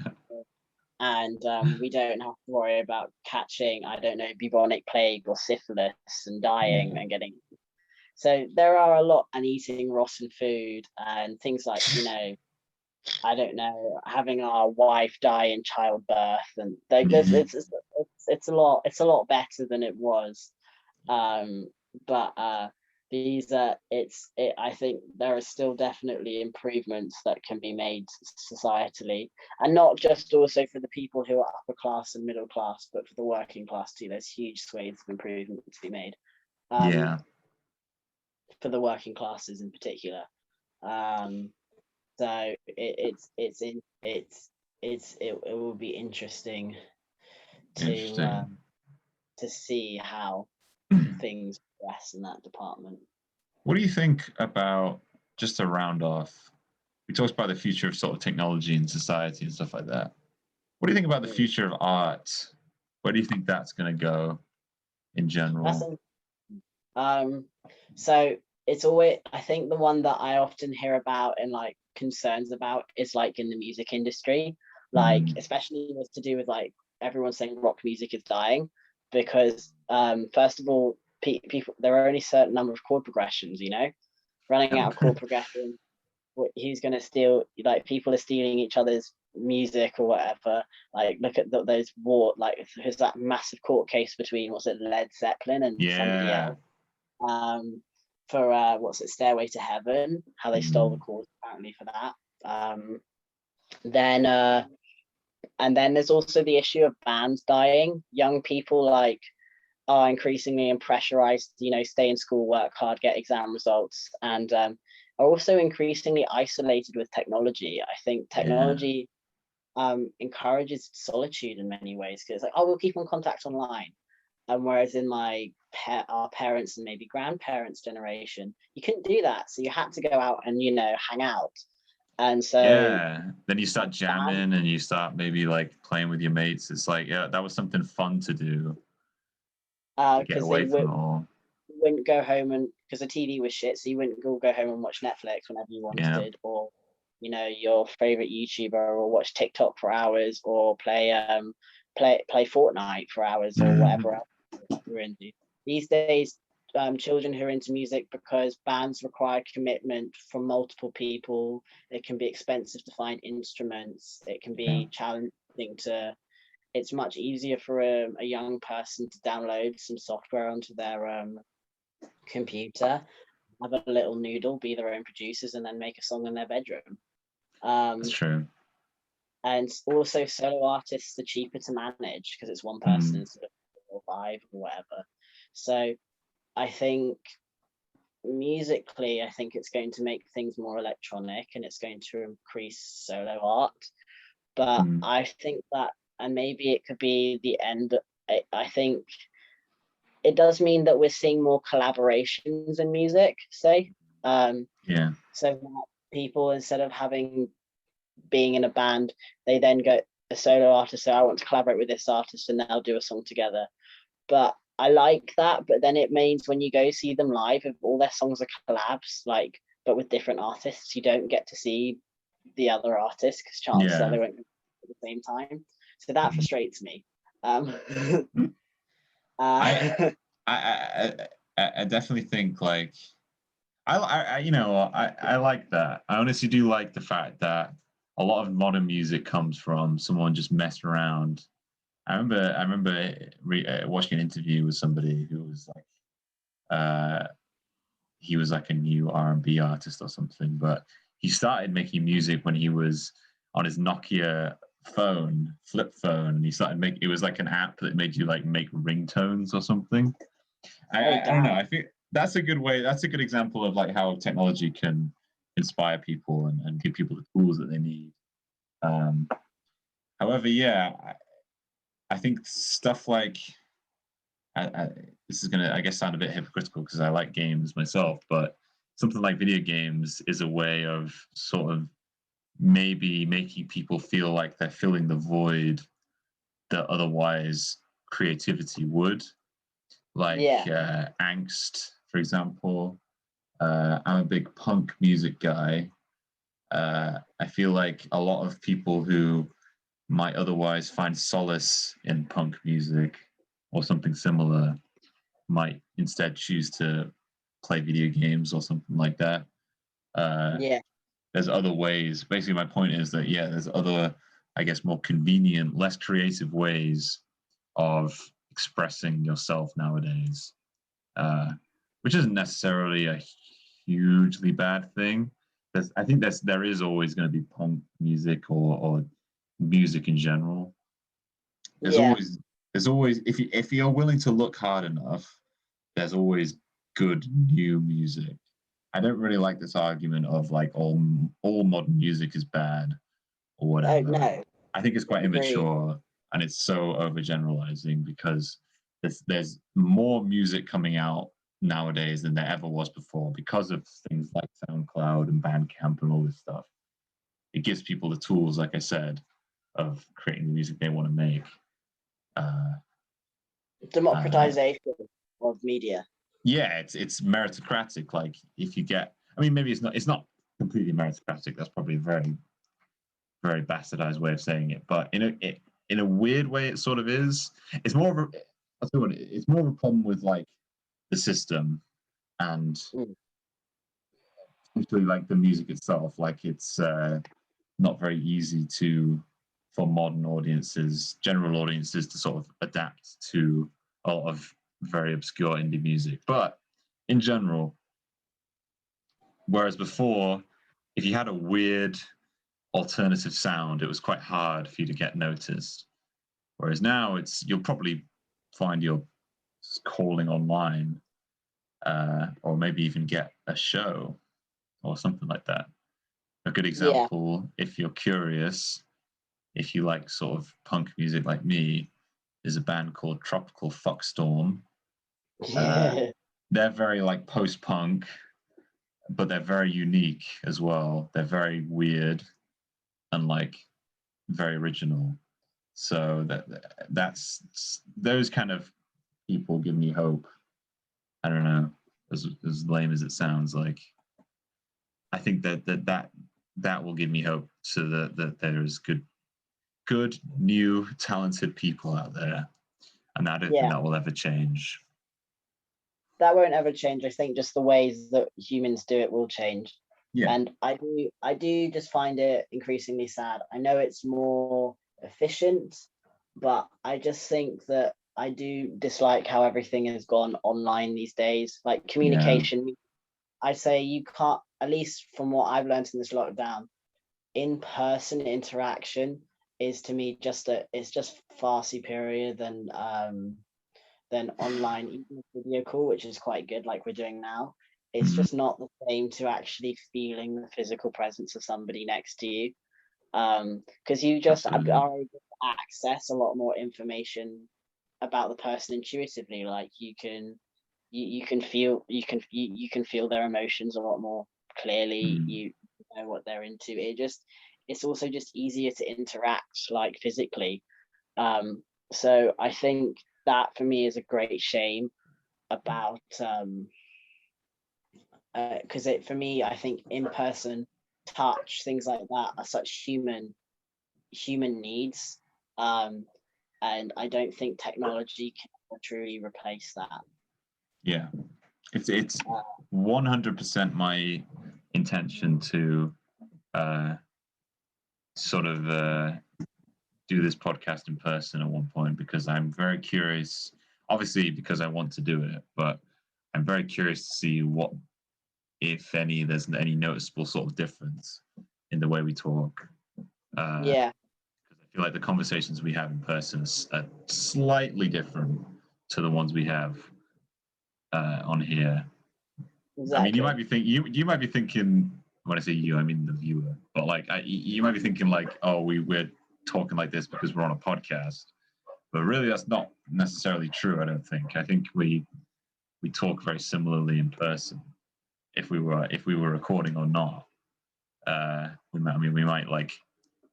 And we don't have to worry about catching, I don't know, bubonic plague or syphilis and dying and getting. So there are a lot, and eating rotten food and things like, I don't know, having our wife die in childbirth, and it's a lot better than it was. But I think there are still definitely improvements that can be made societally, and not just also for the people who are upper class and middle class, but for the working class too. There's huge swathes of improvement to be made. For the working classes in particular. So it will be interesting to see how things progress in that department. What do you think about, just to round off, we talked about the future of sort of technology and society and stuff like that. What do you think about the future of art? Where do you think that's going to go in general? So it's always, I think the one that I often hear about and like concerns about is like in the music industry, like especially what's to do with like everyone saying rock music is dying, because first of all, people, there are only a certain number of chord progressions, running out of chord progression, who's going to steal, like people are stealing each other's music or whatever. Like look at those war, like there's that massive court case between Led Zeppelin and somebody else for Stairway to Heaven, how they stole the chords apparently for that. And then there's also the issue of bands dying. Young people are increasingly pressurized, stay in school, work hard, get exam results, and are also increasingly isolated with technology. I think technology encourages solitude in many ways, because it's like, we'll keep on contact online. And whereas in our parents and maybe grandparents' generation, you couldn't do that. So you had to go out and, hang out. And so then you start jamming and you start maybe like playing with your mates. It's like, that was something fun to do. Get away from it all. You wouldn't go home, and because the TV was shit, so you wouldn't go home and watch Netflix whenever you wanted, or your favorite YouTuber, or watch TikTok for hours, or play Fortnite for hours, or whatever else you're into. These days, children who are into music, because bands require commitment from multiple people, it can be expensive to find instruments, it can be challenging to it's much easier for a young person to download some software onto their computer, have a little noodle, be their own producers, and then make a song in their bedroom. That's true. And also solo artists are cheaper to manage because it's one person instead of 4 or 5 or whatever. So I think musically, I think it's going to make things more electronic and it's going to increase solo art. But I think that, and maybe it could be the end. I think it does mean that we're seeing more collaborations in music, say. So that people, instead of being in a band, they then go a solo artist, so I want to collaborate with this artist and they'll do a song together. But I like that, but then it means when you go see them live, if all their songs are collabs, like, but with different artists, you don't get to see the other artists because chances are they won't at the same time. So that frustrates me. I definitely think like I like that. I honestly do like the fact that a lot of modern music comes from someone just messing around. I remember watching an interview with somebody who was like, he was like a new R&B artist or something, but he started making music when he was on his Nokia flip phone, and he started making, it was like an app that made you like make ringtones or something. I don't know. I think that's a good way. That's a good example of like how technology can inspire people and give people the tools that they need. However, I think stuff like this is gonna, I guess, sound a bit hypocritical because I like games myself, but something like video games is a way of sort of maybe making people feel like they're filling the void that otherwise creativity would. Like Angst, for example. I'm a big punk music guy. I feel like a lot of people who might otherwise find solace in punk music or something similar might instead choose to play video games or something like that. There's other ways. Basically, my point is that there's other, I guess, more convenient, less creative ways of expressing yourself nowadays, which isn't necessarily a hugely bad thing. I think there is always going to be punk music or music in general. There's always if you're willing to look hard enough, there's always good new music. I don't really like this argument of like all modern music is bad or whatever. No. I think it's quite immature and it's so overgeneralizing because there's more music coming out nowadays than there ever was before because of things like SoundCloud and Bandcamp and all this stuff. It gives people the tools, like I said, of creating the music they want to make. Democratization of media. Yeah, it's meritocratic. Like if you get, I mean, maybe it's not completely meritocratic. That's probably a very, very bastardized way of saying it. But in a weird way, it sort of is. It's more of it's more of a problem with like the system and especially like the music itself. Like it's not very easy for modern audiences, general audiences, to sort of adapt to a lot of very obscure indie music. But in general, whereas before, if you had a weird alternative sound, it was quite hard for you to get noticed. Whereas now you'll probably find you're calling online, or maybe even get a show or something like that. A good example, if you're curious, if you like sort of punk music like me, is a band called Tropical Fuckstorm. They're very like post-punk, but they're very unique as well. They're very weird and like very original. So that's those kind of people give me hope. I don't know, as lame as it sounds, like I think that will give me hope so that there's good, new, talented people out there. And I don't think that will ever change. That won't ever change. I think just the ways that humans do it will change. Yeah. And I do just find it increasingly sad. I know it's more efficient, but I just think that I do dislike how everything has gone online these days. Like communication, I say you can't, at least from what I've learned in this lockdown, in-person interaction is to me it's just far superior than online, even a video call, which is quite good, like we're doing now. It's just not the same to actually feeling the physical presence of somebody next to you, because you just are able to access a lot more information about the person intuitively. Like you can feel their emotions a lot more clearly. You know what they're into. It's also just easier to interact like physically. So I think that for me is a great shame about because for me, I think in-person touch, things like that, are such human needs, and I don't think technology can truly replace that. Yeah, it's 100% my intention to sort of do this podcast in person at one point, because I'm very curious, obviously because I want to do it, but I'm very curious to see what, if any, there's any noticeable sort of difference in the way we talk. Yeah. Because I feel like the conversations we have in person are slightly different to the ones we have on here. Exactly. I mean, you might be thinking, when I say you, I mean the viewer, but like you might be thinking like, oh, we're talking like this because we're on a podcast, but really that's not necessarily true. I don't think. I think we talk very similarly in person. If we were recording or not, we might like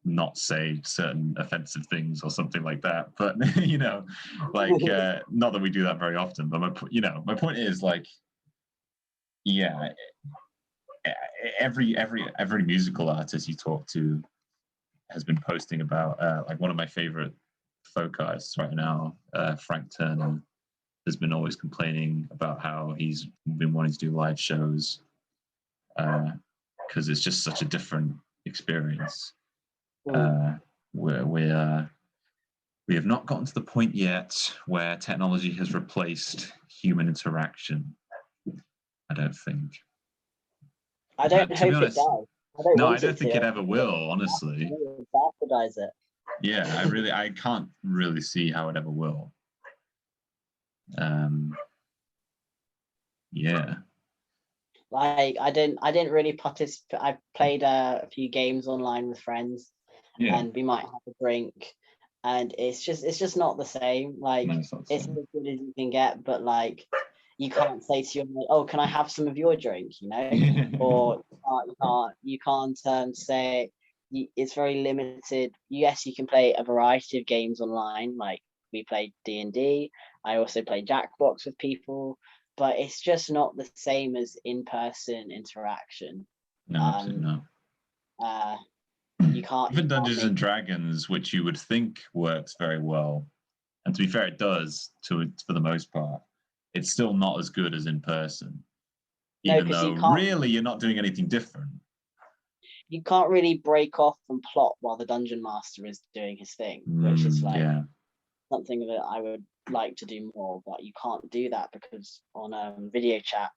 not say certain offensive things or something like that, but you know, like not that we do that very often. But my point is like, yeah, every musical artist you talk to has been posting about like one of my favorite folk artists right now, Frank Turner, has been always complaining about how he's been wanting to do live shows because it's just such a different experience. We have not gotten to the point yet where technology has replaced human interaction. I don't think. I don't hope it does. I don't think it ever will, honestly. Bastardize it. Yeah, I can't really see how it ever will. Yeah. Like I didn't really participate. I played a few games online with friends, and we might have a drink, and it's just not the same. Like it's as good as you can get, but like you can't say to your mate, "Oh, can I have some of your drink?" You know, or you can't say. It's very limited. Yes, you can play a variety of games online. Like we played D&D. I also play Jackbox with people, but it's just not the same as in-person interaction. No, absolutely not. You can't. Even Dungeons and Dragons, which you would think works very well, and to be fair, it does for the most part. It's still not as good as in person, even though really you're not doing anything different. You can't really break off and plot while the dungeon master is doing his thing, which is like something that I would like to do more, but you can't do that because on video chat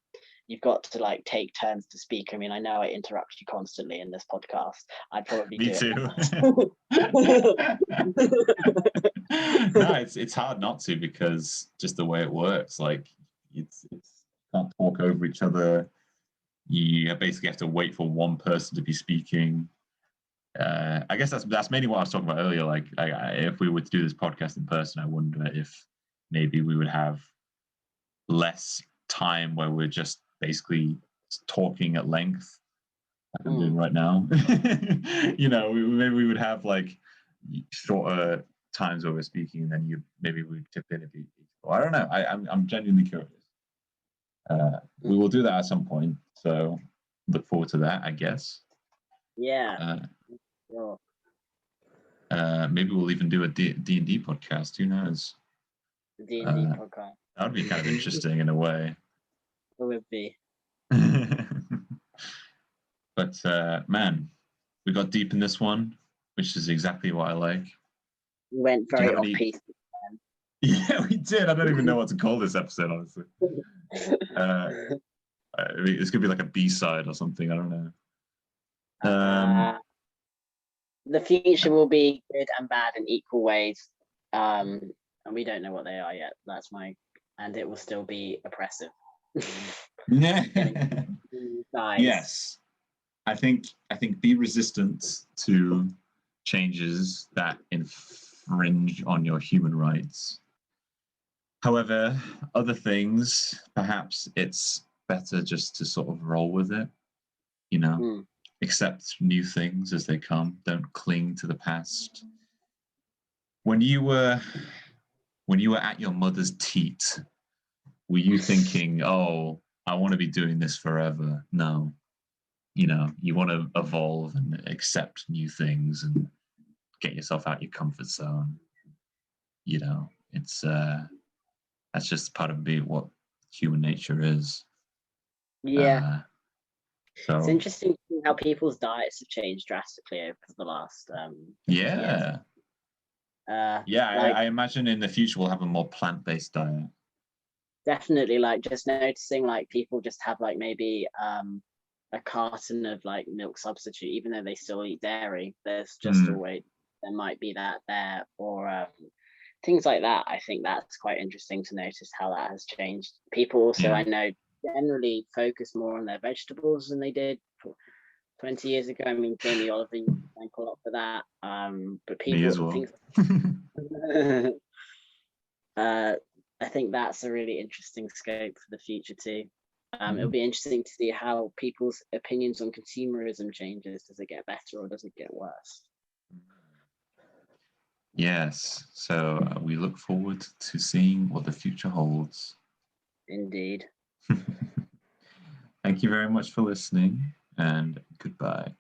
you've got to like take turns to speak. I mean, I know I interrupt you constantly in this podcast. I'd probably Me too. No, it's hard not to, because just the way it works, like it's can't talk over each other. You basically have to wait for one person to be speaking. I guess that's mainly what I was talking about earlier. Like, if we were to do this podcast in person, I wonder if maybe we would have less time where we're just basically talking at length, like I'm doing right now. You know, maybe we would have like shorter times where we're speaking, and then maybe we tip in a bit. I don't know. I'm genuinely curious. We will do that at some point, so look forward to that, I guess. Yeah. Sure. Maybe we'll even do a D&D podcast. Who knows? D&D podcast. That would be kind of interesting in a way. It would be. But man, we got deep in this one, which is exactly what I like. We went very off piece. Yeah, we did. I don't even know what to call this episode, honestly. It's gonna be like a B-side or something. I don't know. The future will be good and bad in equal ways, and we don't know what they are yet. And it will still be oppressive. Yes, I think be resistant to changes that infringe on your human rights. However, other things, perhaps it's better just to sort of roll with it, accept new things as they come. Don't cling to the past. When you were at your mother's teat, were you thinking, oh, I want to be doing this forever? No. You want to evolve and accept new things and get yourself out your comfort zone. It's that's just part of what human nature is. Yeah. So it's interesting to see how people's diets have changed drastically over the last years. I imagine in the future we'll have a more plant-based diet. Definitely, like just noticing like people just have like maybe a carton of like milk substitute, even though they still eat dairy. There's just always there might be that there, or things like that. I think that's quite interesting to notice how that has changed. People also, I know, generally focus more on their vegetables than they did 20 years ago. I mean, Jamie Oliver, you thank a lot for that. But people, me as well. I think that's a really interesting scope for the future too. It'll be interesting to see how people's opinions on consumerism changes. Does it get better or does it get worse? Yes. So we look forward to seeing what the future holds. Indeed. Thank you very much for listening, and goodbye.